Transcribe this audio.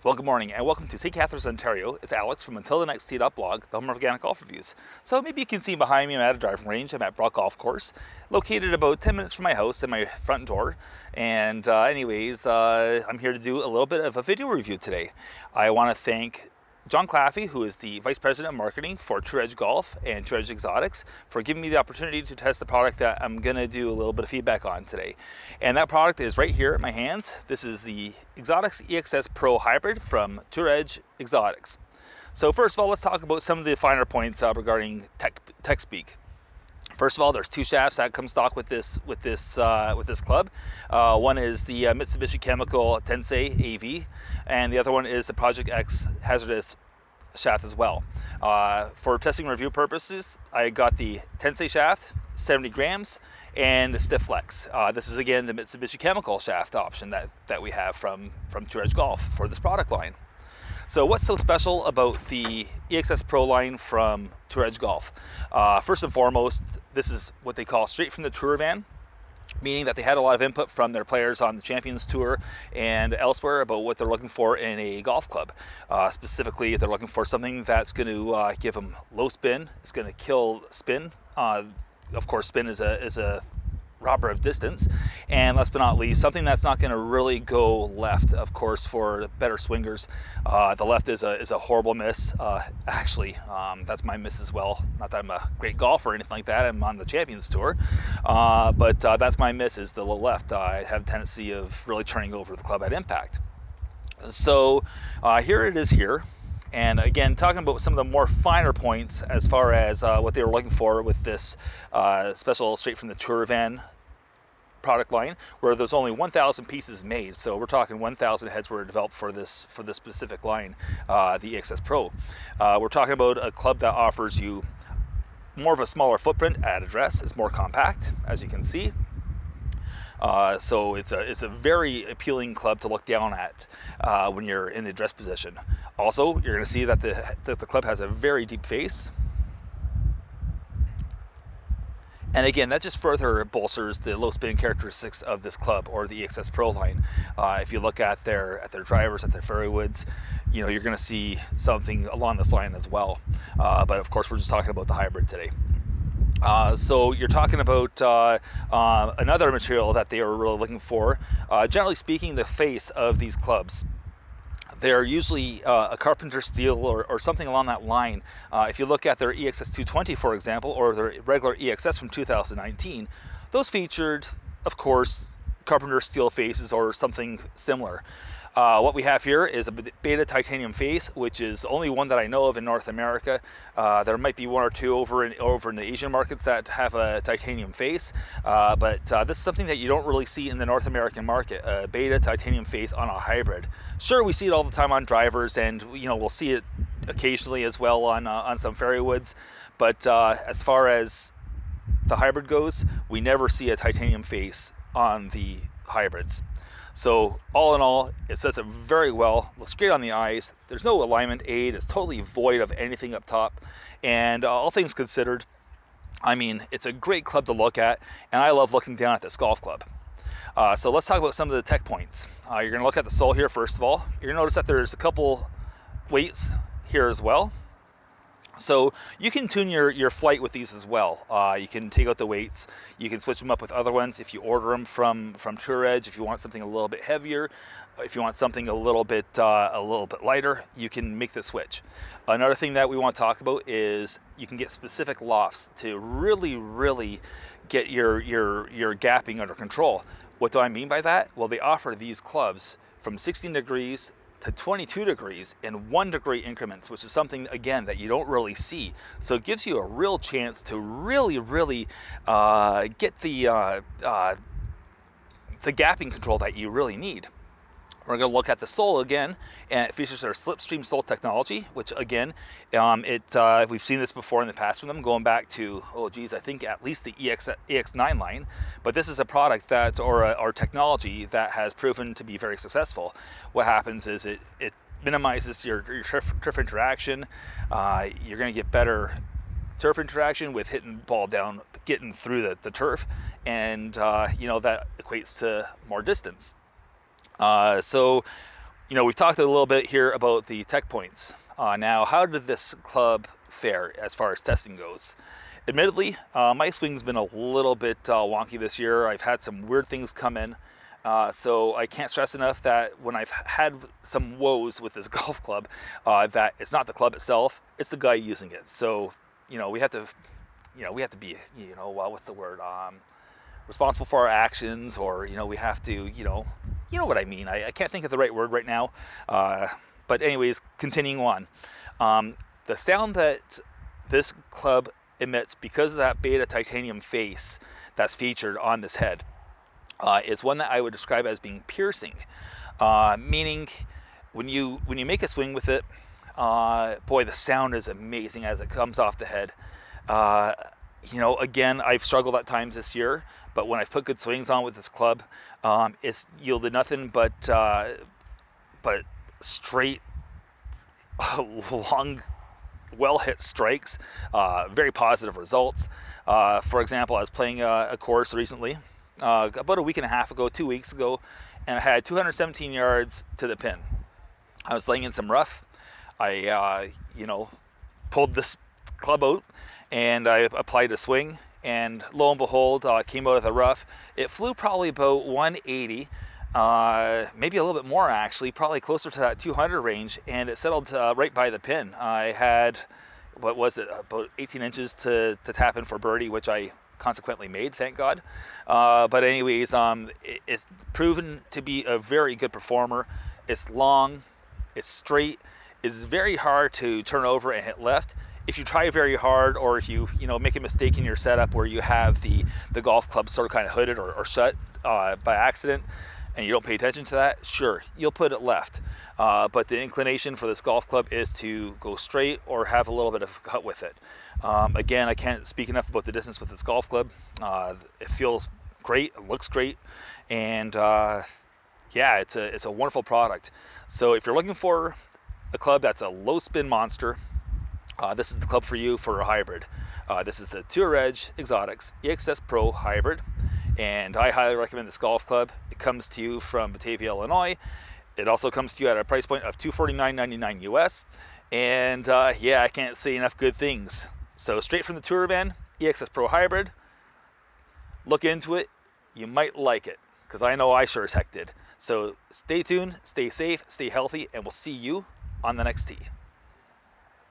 Well, good morning and welcome to St. Catharines, Ontario. It's Alex from Until the Next Tee Up blog, the home of organic golf reviews. So maybe you can see behind me I'm at a driving range. I'm at Brock Golf Course, located about 10 minutes from my house and my front door. And I'm here to do a little bit of a video review today. I want to thank John Claffey, who is the Vice President of Marketing for True Edge Golf and True Edge Exotics, for giving me the opportunity to test the product that I'm going to do a little bit of feedback on today. And that product is right here in my hands. This is the Exotics EXS Pro Hybrid from True Edge Exotics. So first of all, let's talk about some of the finer points regarding tech speak. First of all, there's two shafts that come stock with this club. One is the Mitsubishi Chemical Tensei AV, and the other one is the Project X hazardous shaft as well. For testing review purposes, I got the Tensei shaft, 70 grams, and the Stiff Flex. This is again the Mitsubishi Chemical shaft option that we have from True Edge Golf for this product line. So what's so special about the EXS Pro line from True Edge Golf? First and foremost, this is what they call straight from the tour van, meaning that they had a lot of input from their players on the Champions Tour and elsewhere about what they're looking for in a golf club. Specifically, they're looking for something that's going to give them low spin, it's going to kill spin. Of course, spin is a robber of distance, and last but not least, something that's not going to really go left. Of course, for better swingers, the left is a horrible miss. Actually, that's my miss as well. Not that I'm a great golfer or anything like that. I'm on the Champions Tour, but that's my miss, is the low left. I have a tendency of really turning over the club at impact. So here it is here. And again, talking about some of the more finer points as far as what they were looking for with this special straight from the tour van product line, where there's only 1,000 pieces made. So we're talking 1,000 heads were developed for this specific line, the EXS Pro. We're talking about a club that offers you more of a smaller footprint at address. It's more compact, as you can see. So it's a very appealing club to look down at when you're in the address position. Also, you're going to see that the club has a very deep face. And again, that just further bolsters the low spin characteristics of this club, or the EXS Pro line. If you look at their drivers, at their fairway woods, you know, you're going to see something along this line as well. But of course, we're just talking about the hybrid today. So you're talking about another material that they are really looking for. Generally speaking, the face of these clubs, they're usually a carpenter steel or something along that line. If you look at their EXS 220, for example, or their regular EXS from 2019, those featured, of course, carpenter steel faces or something similar. What we have here is a beta titanium face, which is only one that I know of in North America. There might be one or two over in the Asian markets that have a titanium face, but this is something that you don't really see in the North American market, a beta titanium face on a hybrid. Sure, we see it all the time on drivers, and you know, we'll see it occasionally as well on some fairway woods, but as far as the hybrid goes, we never see a titanium face on the hybrids. So all in all, it sets up very well, looks great on the eyes. There's no alignment aid, it's totally void of anything up top. And all things considered, I mean, it's a great club to look at, and I love looking down at this golf club. So let's talk about some of the tech points. You're gonna look at the sole here first of all. You're gonna notice that there's a couple weights here as well. So you can tune your flight with these as well. You can take out the weights, you can switch them up with other ones if you order them from True Edge. If you want something a little bit heavier, if you want something a little bit lighter, you can make the switch. Another thing that we want to talk about is you can get specific lofts to really get your gapping under control. What do I mean by that? Well, they offer these clubs from 16 degrees to 22 degrees in 1 degree increments, which is something, again, that you don't really see. So it gives you a real chance to really get the gapping control that you really need. We're going to look at the sole again, and it features our slipstream sole technology, which again, we've seen this before in the past from them, going back to, oh geez, I think at least the EX9 line. But this is a product that, or technology that has proven to be very successful. What happens is it minimizes your turf interaction. You're going to get better turf interaction with hitting the ball down, getting through the turf, and you know, that equates to more distance. So We've talked a little bit here about the tech points. Now, how did this club fare as far as testing goes? Admittedly, my swing's been a little bit wonky this year. I've had some weird things come in. So I can't stress enough that when I've had some woes with this golf club, that it's not the club itself, it's the guy using it. So, we have to, be, what's the word? Responsible for our actions, or, we have to, you know what I mean. I can't think of the right word right now. But anyways, continuing on. The sound that this club emits, because of that beta titanium face that's featured on this head, is one that I would describe as being piercing. Meaning, when you make a swing with it, boy, the sound is amazing as it comes off the head. Again, I've struggled at times this year, but when I've put good swings on with this club, it's yielded nothing but straight, long, well-hit strikes, very positive results. For example, I was playing a course recently, about a week and a half ago, 2 weeks ago, and I had 217 yards to the pin. I was laying in some rough. I, pulled this club out, and I applied a swing, and lo and behold, came out of the rough. It flew probably about 180, maybe a little bit more actually, probably closer to that 200 range, and it settled right by the pin. I had, what was it, about 18 inches to tap in for birdie, which I consequently made, thank God. But anyways, it's proven to be a very good performer. It's long, it's straight, it's very hard to turn over and hit left. If you try very hard, or if you make a mistake in your setup where you have the golf club sort of kind of hooded or shut by accident, and you don't pay attention to that, sure, you'll put it left. But the inclination for this golf club is to go straight or have a little bit of cut with it. Again, I can't speak enough about the distance with this golf club. It feels great, it looks great, and yeah, it's a wonderful product. So if you're looking for a club that's a low spin monster, this is the club for you for a hybrid. This is the Tour Edge Exotics EXS Pro Hybrid, and I highly recommend this golf club. It comes to you from Batavia, Illinois. It also comes to you at a price point of $249.99 US, and yeah, I can't say enough good things. So straight from the Tour van, EXS Pro Hybrid. Look into it. You might like it, because I know I sure as heck did. So stay tuned, stay safe, stay healthy, and we'll see you on the next tee.